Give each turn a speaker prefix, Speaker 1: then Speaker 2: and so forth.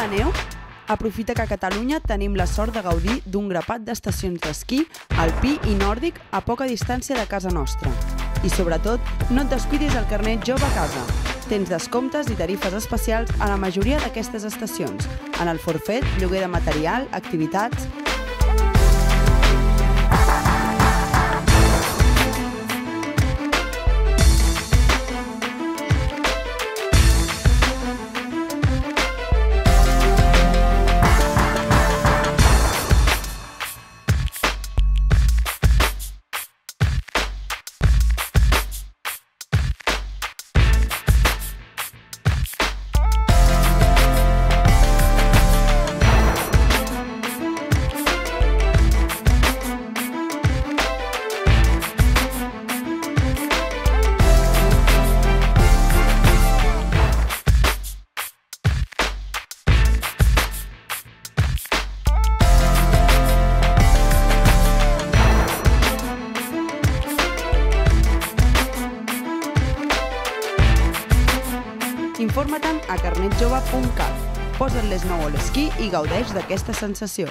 Speaker 1: la neu? Aprofita que a Catalunya tenim la sort de gaudir d'un grapat d'estacions d'esquí alpí i nòrdic a poca distància de casa nostra. I sobretot, no et descuidis el carnet jove a casa. Tens descomptes i tarifes especials a la majoria d'aquestes estacions, en el forfet, lloguer de material, activitats... Informa-te'n a carnetjove.cat. Posa't les nou a l'esquí i gaudeix d'aquesta sensació.